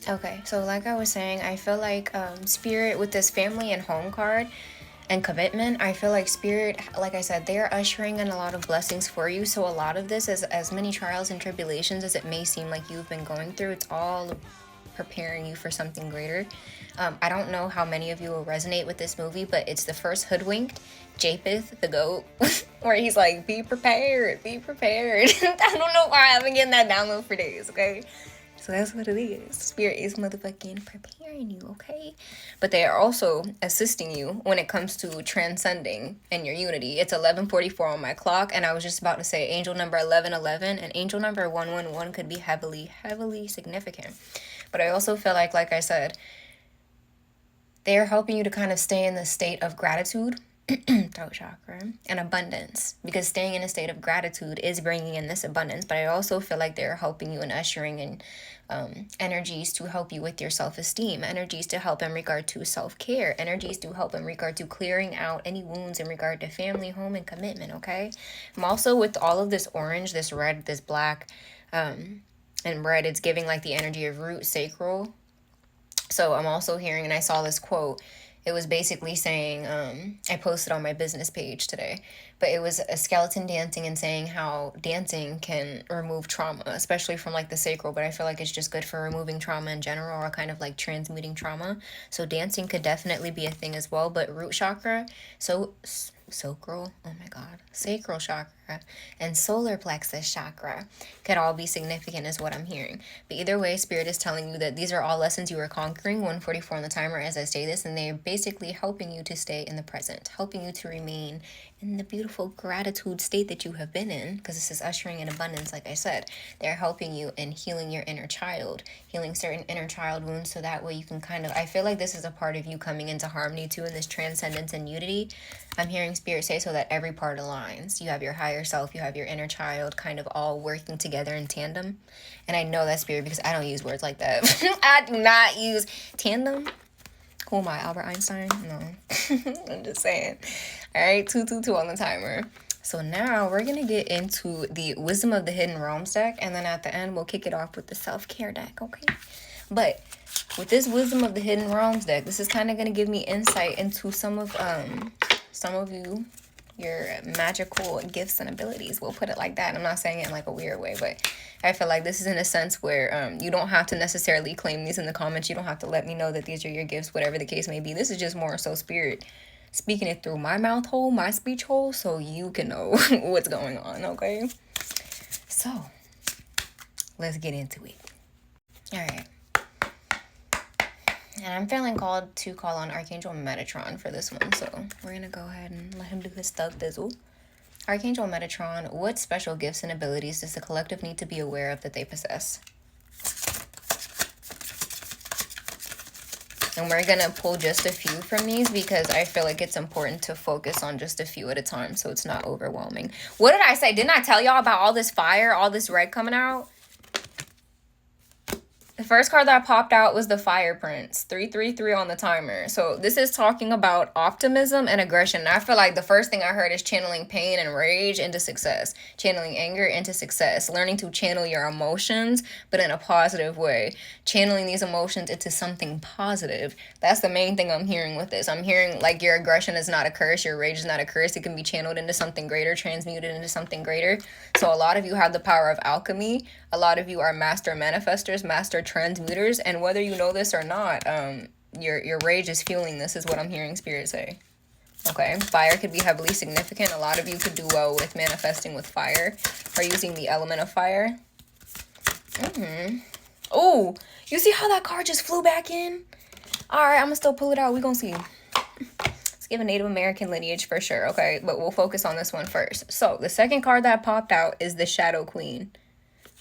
Okay, so like I was saying, I feel like Spirit with this family and home card and commitment, I feel like Spirit, like I said, they are ushering in a lot of blessings for you. So a lot of this, as many trials and tribulations as it may seem like you've been going through, it's all preparing you for something greater. I don't know how many of you will resonate with this movie, but it's the first Hoodwinked, Japheth the goat, where he's like, be prepared, be prepared. I don't know why I've been getting that download for days, okay? So that's what it is. Spirit is motherfucking preparing you, okay? But they are also assisting you when it comes to transcending in your unity. It's 11:44 on my clock, and I was just about to say angel number 1111 and angel number 111 could be heavily, heavily significant. But I also feel like I said, they are helping you to kind of stay in the state of gratitude, throat chakra, and abundance, because staying in a state of gratitude is bringing in this abundance. But I also feel like they're helping you and ushering in energies to help you with your self-esteem, energies to help in regard to self-care, energies to help in regard to clearing out any wounds in regard to family, home, and commitment. Okay, I'm also with all of this orange, this red, this black, and red, it's giving like the energy of root, sacral. So I'm also hearing, and I saw this quote. It was basically saying, I posted on my business page today, but it was a skeleton dancing and saying how dancing can remove trauma, especially from like the sacral. But I feel like it's just good for removing trauma in general, or kind of like transmuting trauma. So dancing could definitely be a thing as well. But root chakra, so sacral, oh my god, sacral chakra and solar plexus chakra could all be significant is what I'm hearing. But either way, Spirit is telling you that these are all lessons you are conquering. 144 on the timer as I say this, and they're basically helping you to stay in the present, helping you to remain in the beautiful gratitude state that you have been in, because this is ushering in abundance. Like I said, they're helping you in healing your inner child, healing certain inner child wounds, so that way you can kind of, I feel like this is a part of you coming into harmony too, in this transcendence and unity. I'm hearing Spirit say so that every part aligns. You have your higher self, you have your inner child, kind of all working together in tandem. And I know that, Spirit, because I don't use words like that. I do not use tandem. Who am I, Albert Einstein? No. I'm just saying. All right, 222 on the timer. So now we're going to get into the Wisdom of the Hidden Realms deck. And then at the end, we'll kick it off with the Self-Care deck, okay? But with this Wisdom of the Hidden Realms deck, this is kind of going to give me insight into some of you, your magical gifts and abilities. We'll put it like that. I'm not saying it in like a weird way, but I feel like this is in a sense where you don't have to necessarily claim these in the comments. You don't have to let me know that these are your gifts, whatever the case may be. This is just more so Spirit speaking it through my mouth hole, my speech hole, so you can know what's going on, okay? So, let's get into it. All right. And I'm feeling called to call on Archangel Metatron for this one, so we're going to go ahead and let him do his thug thizzle. Archangel Metatron, what special gifts and abilities does the collective need to be aware of that they possess? And we're going to pull just a few from these because I feel like it's important to focus on just a few at a time so it's not overwhelming. What did I say? Didn't I tell y'all about all this fire, all this red coming out? The first card that popped out was the Fire Prince, 333 on the timer. So this is talking about optimism and aggression. And I feel like the first thing I heard is channeling pain and rage into success, channeling anger into success, learning to channel your emotions, but in a positive way, channeling these emotions into something positive. That's the main thing I'm hearing with this. I'm hearing like your aggression is not a curse, your rage is not a curse. It can be channeled into something greater, transmuted into something greater. So a lot of you have the power of alchemy. A lot of you are master manifestors, master transmuters, and whether you know this or not, your rage is fueling this, is what I'm hearing Spirit say. Okay, fire could be heavily significant. A lot of you could do well with manifesting with fire, or using the element of fire. Oh, you see how that card just flew back in? All right, I'm gonna still pull it out. We're gonna see. Let's give a Native American lineage for sure, okay? But we'll focus on this one first. So the second card that popped out is the Shadow Queen.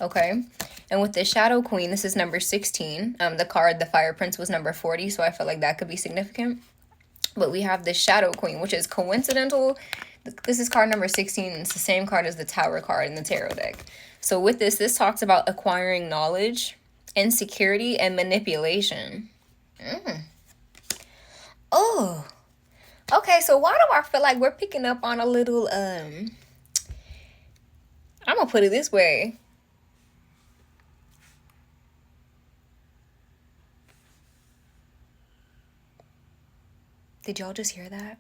Okay, and with the Shadow Queen, this is number 16. The card, the Fire Prince, was number 40, so I feel like that could be significant. But we have the Shadow Queen, which is coincidental. This is card number 16. It's the same card as the Tower card in the tarot deck. So with this talks about acquiring knowledge, insecurity, and manipulation. Oh, okay, so why do I feel like we're picking up on a little, I'm gonna put it this way. Did y'all just hear that?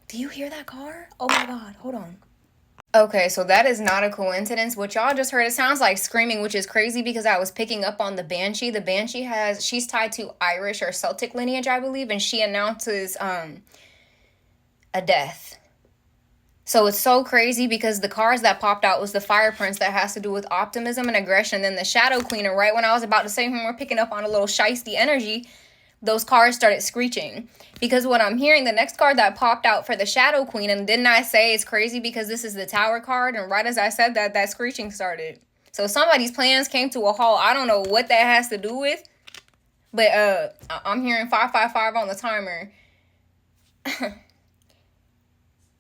Do you hear that car? Oh my God, hold on. Okay, so that is not a coincidence. What y'all just heard, it sounds like screaming, which is crazy because I was picking up on the Banshee. The Banshee she's tied to Irish or Celtic lineage, I believe, and she announces a death. So it's so crazy because the cards that popped out was the Fire Prince that has to do with optimism and aggression. Then the Shadow Queen, and right when I was about to say we're picking up on a little shiesty energy, those cards started screeching. Because what I'm hearing, the next card that popped out for the Shadow Queen, and didn't I say it's crazy because this is the Tower card, and right as I said that, that screeching started. So somebody's plans came to a halt. I don't know what that has to do with, but I'm hearing 555 on the timer.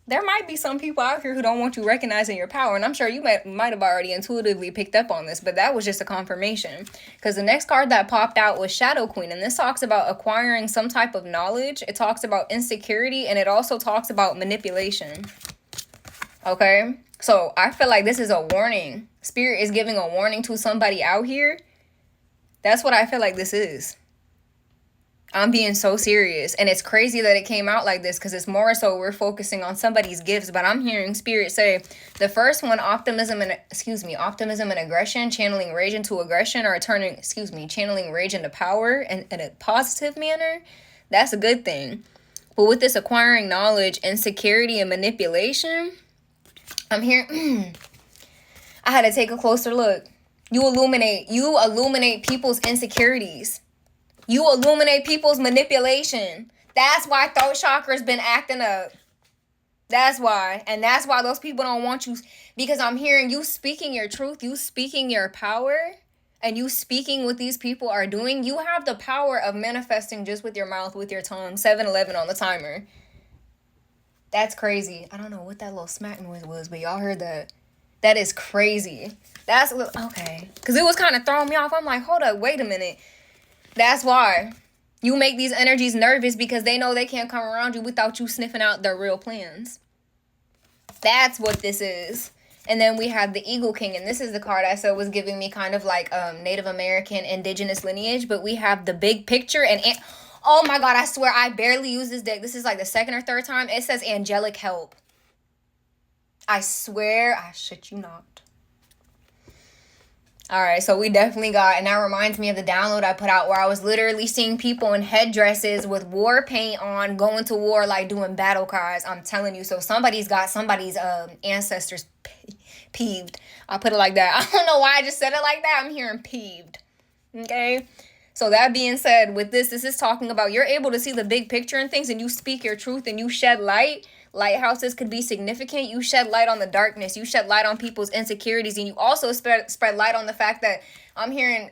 There might be some people out here who don't want you recognizing your power, and I'm sure you might have already intuitively picked up on this, but that was just a confirmation. Because the next card that popped out was Shadow Queen, and this talks about acquiring some type of knowledge. It talks about insecurity, and it also talks about manipulation. Okay? So I feel like this is a warning. Spirit is giving a warning to somebody out here. That's what I feel like this is. I'm being so serious, and it's crazy that it came out like this because it's more so we're focusing on somebody's gifts, but I'm hearing Spirit say the first one, optimism and aggression, channeling rage into aggression, or channeling rage into power in a positive manner. That's a good thing. But with this acquiring knowledge, insecurity, and manipulation, I'm hearing I had to take a closer look. You illuminate people's insecurities. You illuminate people's manipulation. That's why throat chakra's been acting up. That's why. And that's why those people don't want you. Because I'm hearing you speaking your truth. You speaking your power. And you speaking what these people are doing. You have the power of manifesting just with your mouth, with your tongue. 7-11 on the timer. That's crazy. I don't know what that little smack noise was, but y'all heard that. That is crazy. That's okay. Because it was kind of throwing me off. I'm like, hold up, wait a minute. That's why you make these energies nervous, because they know they can't come around you without you sniffing out their real plans. That's what this is. And then we have the Eagle King, and this is the card I said was giving me kind of like Native American indigenous lineage, but we have the big picture, and oh my God, I swear I barely use this deck. This is like the second or third time. It says angelic help. I swear, I shit you not. All right, so we definitely got, and that reminds me of the download I put out where I was literally seeing people in headdresses with war paint on, going to war, like doing battle cries. I'm telling you. So somebody's got somebody's ancestors peeved. I'll put it like that. I don't know why I just said it like that. I'm hearing peeved. Okay? So that being said, with this is talking about you're able to see the big picture and things, and you speak your truth and you shed light. Lighthouses could be significant. You shed light on the darkness. You shed light on people's insecurities. And you also spread light on the fact that I'm hearing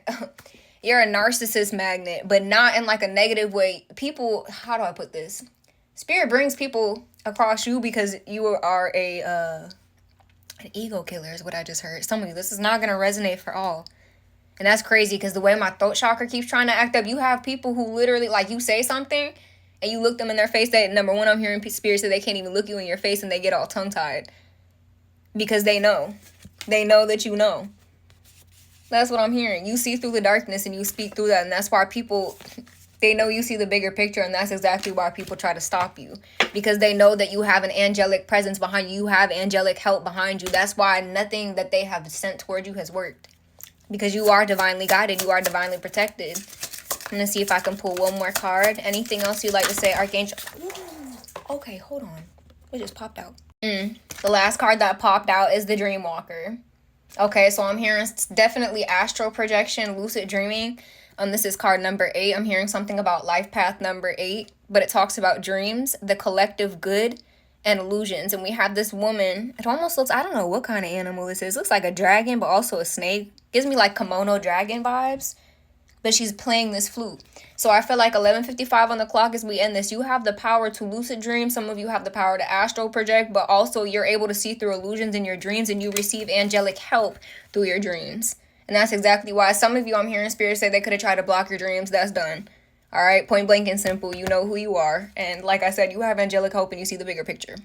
you're a narcissist magnet, but not in like a negative way. People, how do I put this? Spirit brings people across you because you are an ego killer is what I just heard. Some of you, this is not going to resonate for all. And that's crazy because the way my throat chakra keeps trying to act up, you have people who literally, like, you say something and you look them in their face. That number one, I'm hearing spirits that they can't even look you in your face, and they get all tongue-tied because they know that you know. That's what I'm hearing. You see through the darkness and you speak through that, and that's why people, they know you see the bigger picture, and that's exactly why people try to stop you, because they know that you have an angelic presence behind you. You have angelic help behind you. That's why nothing that they have sent toward you has worked, because you are divinely guided. You are divinely protected. I'm going to see if I can pull one more card. Anything else you'd like to say, Archangel? Ooh, okay, hold on. It just popped out. The last card that popped out is the Dream Walker. Okay, so I'm hearing definitely astral projection, lucid dreaming. This is card number 8. I'm hearing something about life path number 8, but it talks about dreams, the collective good, and illusions. And we have this woman. It almost looks, I don't know what kind of animal this is. It looks like a dragon, but also a snake. Gives me like kimono dragon vibes. But she's playing this flute. So I feel like 11:55 on the clock as we end this. You have the power to lucid dream. Some of you have the power to astral project, but also you're able to see through illusions in your dreams, and you receive angelic help through your dreams. And that's exactly why some of you, I'm hearing spirits say they could have tried to block your dreams. That's done. All right, point blank and simple. You know who you are. And like I said, you have angelic help and you see the bigger picture.